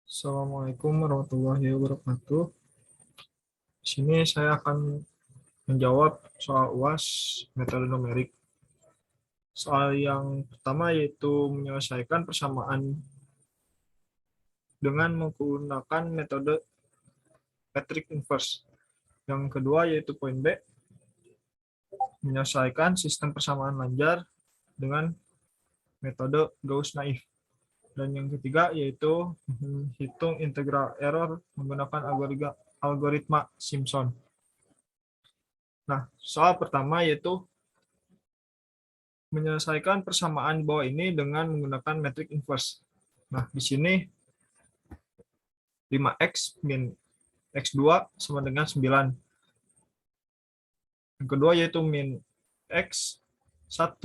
Assalamualaikum warahmatullahi wabarakatuh. Di sini saya akan menjawab soal UAS metode numerik. Soal yang pertama yaitu menyelesaikan persamaan dengan menggunakan metode Patrick inverse. Yang kedua yaitu poin B, menyelesaikan sistem persamaan lanjar dengan metode Gauss-Naif. Dan yang ketiga yaitu hitung integral error menggunakan algoritma Simpson. Nah, soal pertama yaitu menyelesaikan persamaan bawah ini dengan menggunakan metrik inverse. Nah, di sini 5x min x2 sama dengan 9. Yang kedua yaitu min x1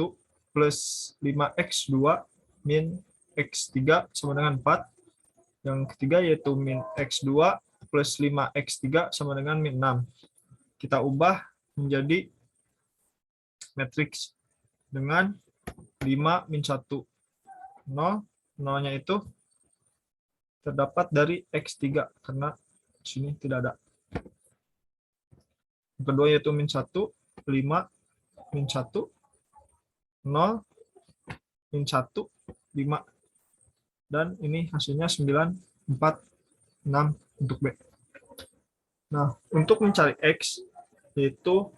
plus 5x2 min x3 sama dengan 4. Yang ketiga yaitu min x2 plus 5x3 sama dengan min 6. Kita ubah menjadi matriks dengan 5 min 1. 0, 0-nya itu terdapat dari x3 karena di sini tidak ada. Yang kedua yaitu min 1, 5, min 1, 0, min 1, 5. Dan ini hasilnya 9, 4, 6 untuk B. Nah, untuk mencari X, yaitu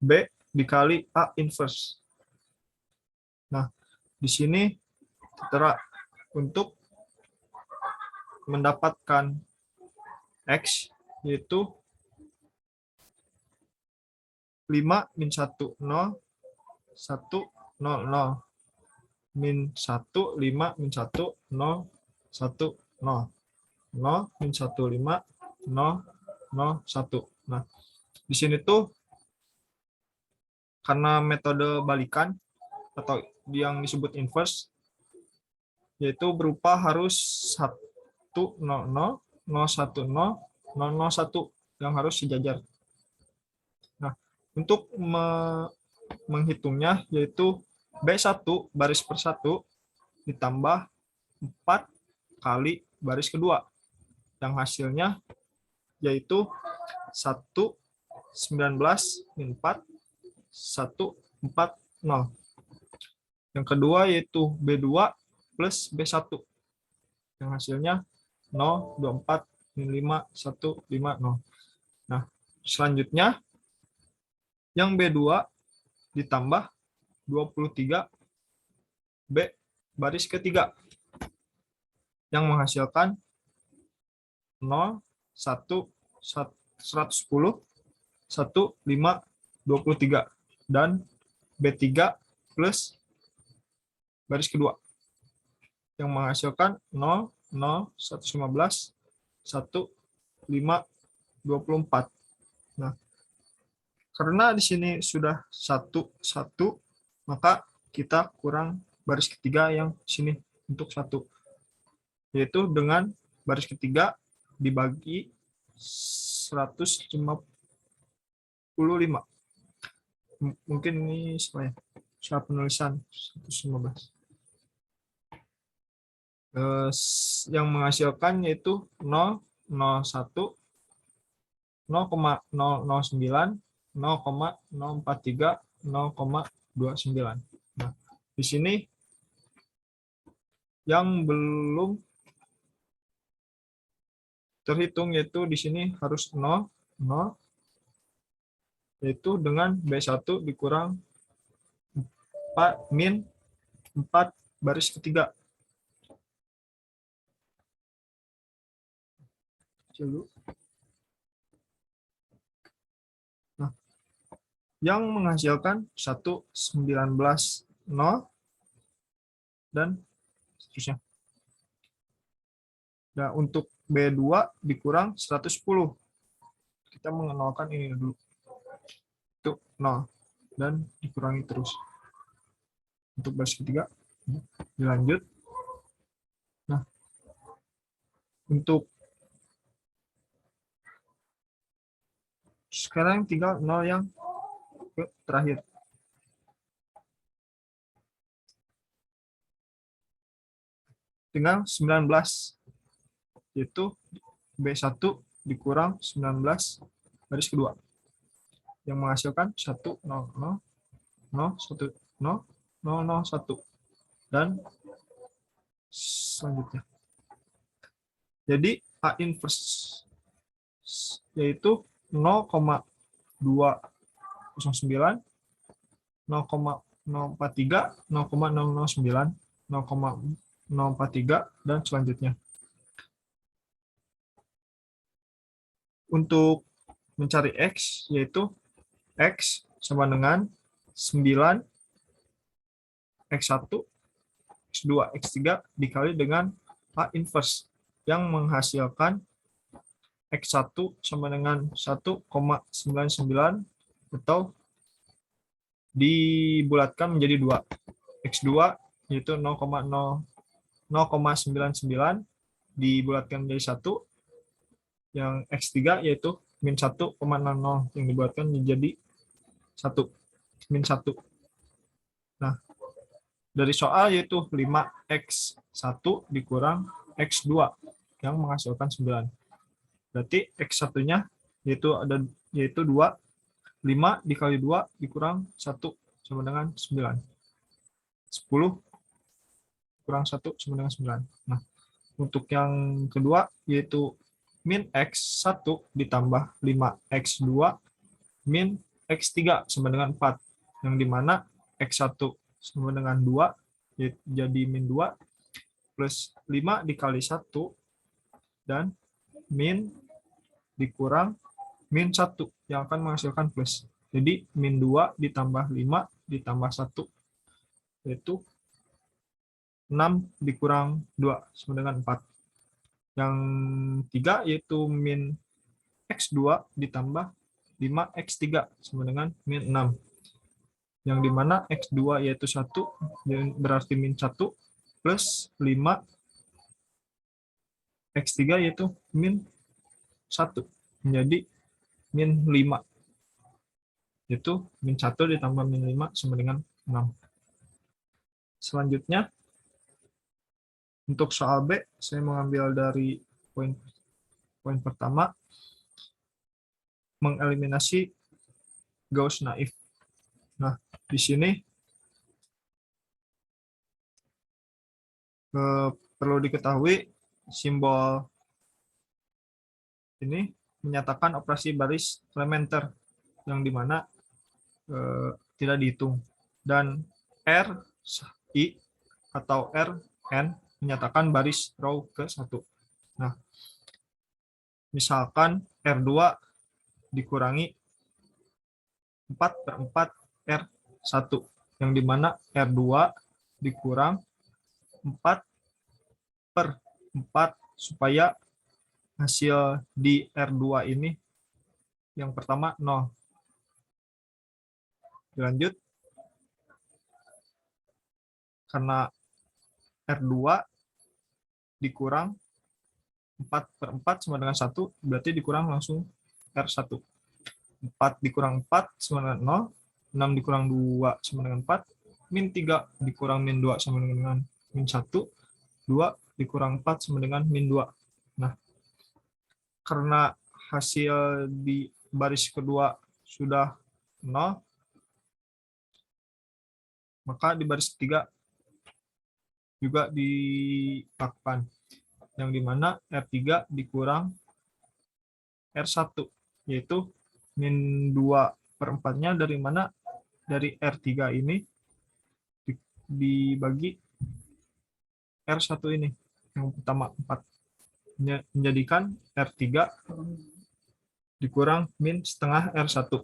B dikali A inverse. Nah, di sini tertera untuk mendapatkan X, yaitu 5 min 1, 0, 1, 0, 0. Min 1, 5, min 1, 0, 1, 0. 0, min 1, 5, 0, 0, 1. Nah, di sini tuh karena metode balikan atau yang disebut inverse, yaitu berupa harus 1, 0, 0, 0, 1, 0, 0, 0, 1 yang harus sejajar. Nah, untuk menghitungnya yaitu B1 baris per 1 ditambah 4 kali baris kedua. Yang hasilnya yaitu 1, 19, min 4, 1, 4, 0. Yang kedua yaitu B2 plus B1. Yang hasilnya 0, 24, min 5, 1, 5, 0. Nah, selanjutnya yang B2 ditambah 23 B baris ketiga yang menghasilkan 0, 1, 110, 1, 5, 23 dan B3 plus baris kedua yang menghasilkan 0, 0, 115, 1, 5, 24. Nah, karena di sini sudah 1, 1, maka kita kurang baris ketiga yang sini untuk 1. Yaitu dengan baris ketiga dibagi 155. Mungkin ini salah penulisan 115. Yang menghasilkan yaitu 0, 01, 0,009, 0,043, 0,29. Nah, di sini yang belum terhitung yaitu di sini harus 0, 0, yaitu dengan B1 dikurang 4, min 4 baris ketiga. Nah, yang menghasilkan 1, 19, 0, dan seterusnya. Nah, untuk B2 dikurang 110. Kita mengenalkan ini dulu. Itu 0. Dan dikurangi terus. Untuk baris ketiga, dilanjut. Nah, untuk sekarang tinggal 0 yang terakhir. tinggal 19, yaitu B1 dikurang 19 baris kedua, yang menghasilkan 1, 0, 0, 0, 1, 0, 0, 0, 1. Dan selanjutnya. Jadi A inverse yaitu 0,209, 0,043, 0,009, 0,043, dan selanjutnya. Untuk mencari X, yaitu X sama dengan 9, X1, X2, X3 dikali dengan A inverse yang menghasilkan X1 sama dengan 1,99 atau dibulatkan menjadi 2. X2 yaitu 0,99 dibulatkan menjadi 1. Yang X3 yaitu min 1,00 yang dibulatkan menjadi 1. Min 1. Nah, dari soal yaitu 5X1 dikurang X2 yang menghasilkan 9. Berarti X1-nya yaitu 2, 5 dikali 2 dikurang 1 sama dengan 9. 10 kurang 1 sama dengan 9. Nah, untuk yang kedua yaitu min X1 ditambah 5X2 min X3 sama dengan 4. Yang dimana X1 sama dengan 2, jadi min 2, plus 5 dikali 1, dan min dikurang min 1 yang akan menghasilkan plus. Jadi min 2 ditambah 5 ditambah 1 yaitu 6 dikurang 2 sama dengan 4. Yang 3 yaitu min X2 ditambah 5X3 sama dengan min 6. Yang dimana X2 yaitu 1 berarti min 1 plus 5 X3 yaitu min 1 menjadi min 5. Yaitu min 1 ditambah min 5 sama dengan 6. Selanjutnya, untuk soal B, saya mengambil dari poin pertama, mengeliminasi Gauss naif. Nah, di sini perlu diketahui simbol ini menyatakan operasi baris elementer yang dimana tidak dihitung, dan RI atau Rn menyatakan baris row ke-1. Nah, misalkan R2 dikurangi 4/4 R1, yang dimana R2 dikurang 4/4 supaya hasil di R2 ini yang pertama 0. Lanjut, karena R2 dikurang 4/4 sama dengan 1, berarti dikurang langsung R1. 4 dikurang 4 sama dengan 0, 6 dikurang 2 sama dengan 4, min 3 dikurang min 2 sama dengan min 1, 2 dikurang 4 sama dengan min 2. Nah, karena hasil di baris kedua sudah 0, maka di baris ketiga juga dilakukan, yang dimana R3 dikurang R1, yaitu min 2/4-nya dari mana? Dari R3 ini dibagi R1 ini, yang pertama 4. Menjadikan R3 dikurang min setengah R1.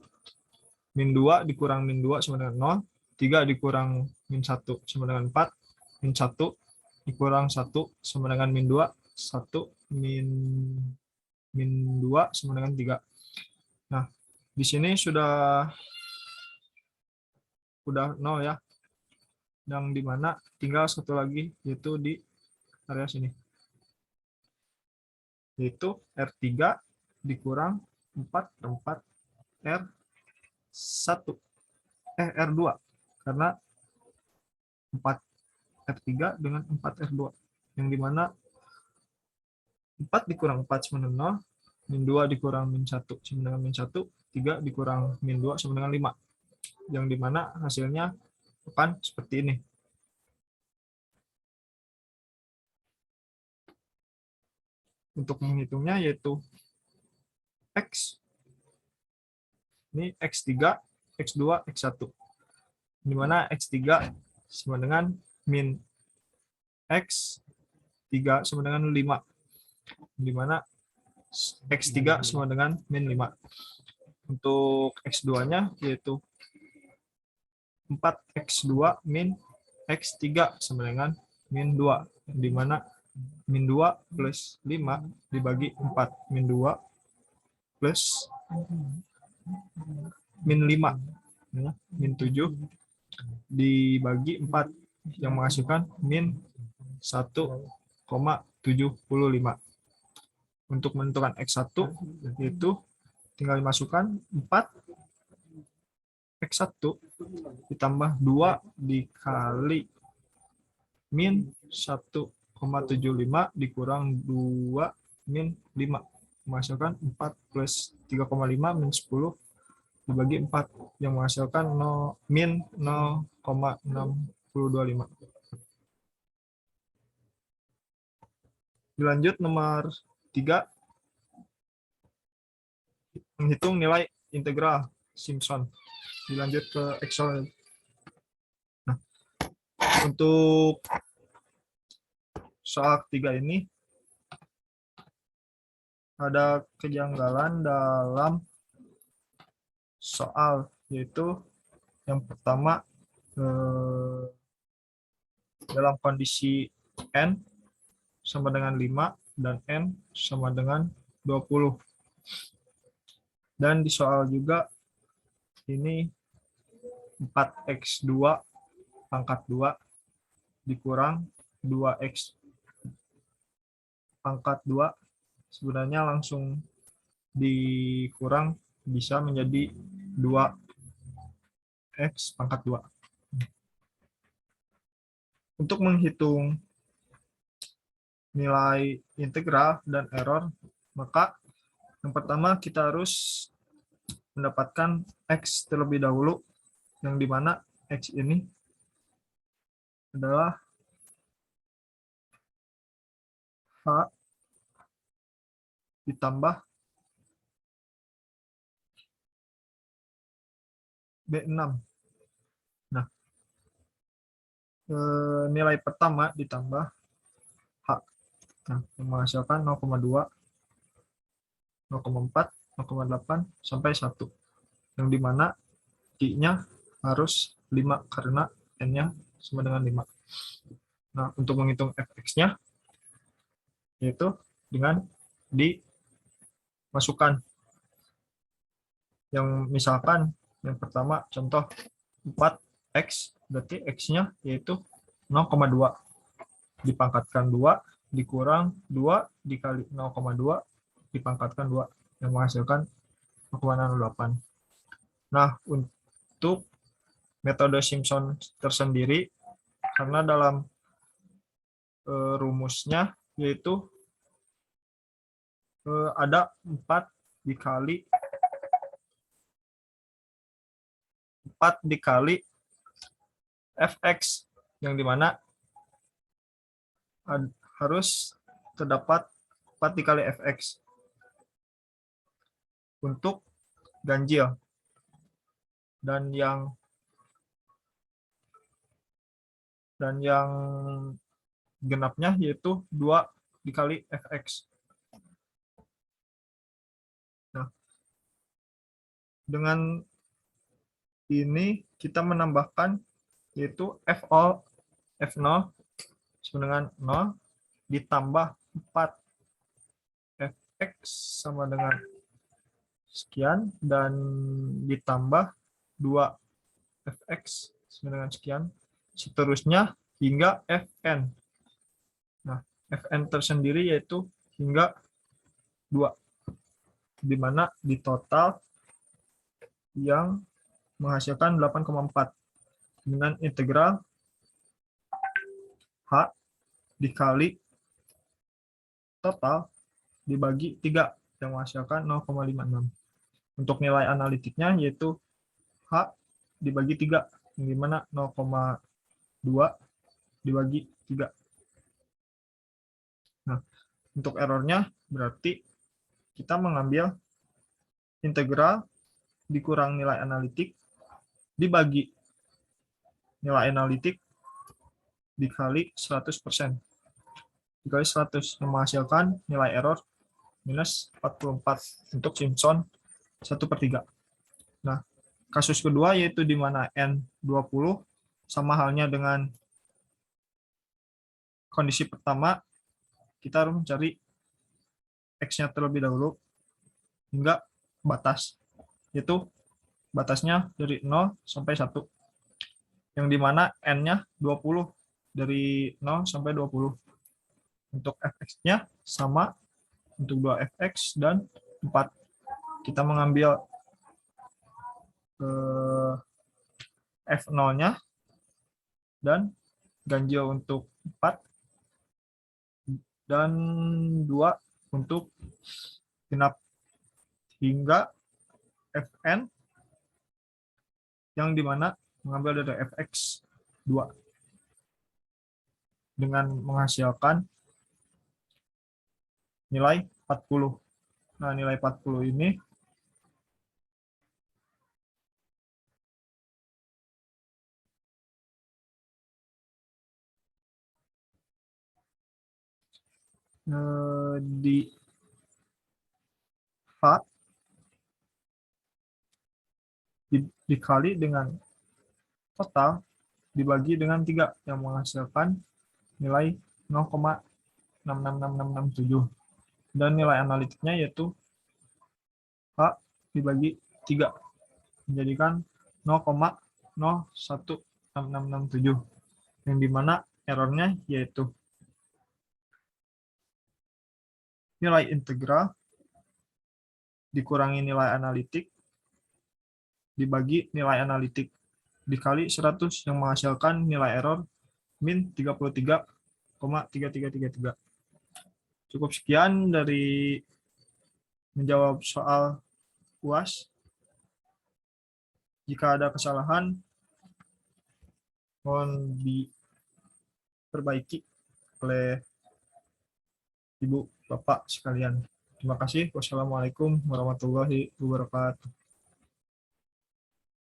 Min 2 dikurang min 2 sama dengan 0, 3 dikurang min 1 sama dengan 4, min 1 dikurang 1 sama dengan min 2, 1 min 2 sama dengan 3. Nah, di sini sudah 0 ya. Yang dimana tinggal satu lagi, yaitu di area sini. Yaitu R3 dikurang 4/4 R2. Karena 4 R3 dengan 4 R2. yang dimana 4 dikurang 4 sama dengan 0, min 2 dikurang min 1 sama dengan min 1, 3 dikurang min 2 sama dengan 5, yang dimana hasilnya akan seperti ini. Untuk menghitungnya yaitu X, ini X3, X2, X1, dimana X3 sama dengan min X3 sama dengan 5, dimana X3 sama dengan min 5. Untuk X2-nya yaitu 4X2 min X3 sama dengan min 2, dimana min 2 plus 5 dibagi 4, min 2 plus min 5, min 7 dibagi 4, yang menghasilkan min 1,75. Untuk menentukan X1 itu tinggal dimasukkan 4X1 ditambah 2 dikali min 1,75 dikurang 2 min 5, menghasilkan 4 plus 3,5 min 10 dibagi 4, yang menghasilkan min 0,625. Dilanjut nomor 3, menghitung nilai integral Simpson. Dilanjut ke Excel. Nah, untuk soal 3 ini ada kejanggalan dalam soal, yaitu yang pertama dalam kondisi N sama dengan 5 dan N sama dengan 20. Dan di soal juga ini 4X2 pangkat 2 dikurang 2X pangkat 2 sebenarnya langsung dikurang bisa menjadi 2X pangkat 2. Untuk menghitung nilai integral dan error, maka yang pertama kita harus mendapatkan X terlebih dahulu, yang dimana X ini adalah H ditambah B6. Nah, nilai pertama ditambah H. Nah, menghasilkan 0,2, 0,4, 0,8, sampai 1. Yang dimana I-nya harus 5 karena N-nya sama dengan 5. Nah, untuk menghitung fx-nya, yaitu dengan dimasukkan. Yang misalkan, yang pertama, contoh 4x, berarti x-nya yaitu 0,2. Dipangkatkan 2, dikurang 2 dikali 0,2, dipangkatkan 2, yang menghasilkan 0,08. Nah, untuk metode Simpson tersendiri, karena dalam rumusnya yaitu ada 4 dikali fx, yang dimana harus terdapat 4 dikali fx untuk ganjil, dan yang genapnya yaitu 2 dikali fx. Nah, dengan ini kita menambahkan yaitu f0 sama dengan 0 ditambah 4 fx sama dengan sekian, dan ditambah 2 fx sama dengan sekian, seterusnya hingga fn. Nah, fn tersendiri yaitu hingga 2, di mana di total yang menghasilkan 8,4 dengan integral H dikali total dibagi 3 yang menghasilkan 0,56. Untuk nilai analitiknya yaitu H dibagi 3, yang dimana 0,2 dibagi 3. Nah, untuk errornya berarti kita mengambil integral dikurang nilai analitik dibagi nilai analitik dikali 100%. Dikali 100 yang menghasilkan nilai error minus 44 untuk Simpson 1/3. Nah, kasus kedua yaitu di mana N 20 sama halnya dengan kondisi pertama, kita harus mencari X-nya terlebih dahulu hingga batas, yaitu batasnya dari 0 sampai 1, yang dimana N-nya 20 dari 0 sampai 20. Untuk fx-nya sama untuk 2fx dan 4. Kita mengambil f0-nya dan ganjil untuk 4 dan 2 untuk genap, hingga fn yang dimana mengambil dari fx 2 dengan menghasilkan nilai 40. Nah, nilai 40 ini di H dikali dengan total dibagi dengan 3 yang menghasilkan nilai 0,666667, dan nilai analitiknya yaitu H dibagi 3 menjadikan 0,016667, yang dimana errornya yaitu nilai integral dikurangi nilai analitik dibagi nilai analitik dikali 100 yang menghasilkan nilai error min 33,3333. Cukup sekian dari menjawab soal UAS. Jika ada kesalahan, mohon diperbaiki oleh Ibu Bapak sekalian. Terima kasih. Wassalamualaikum warahmatullahi wabarakatuh.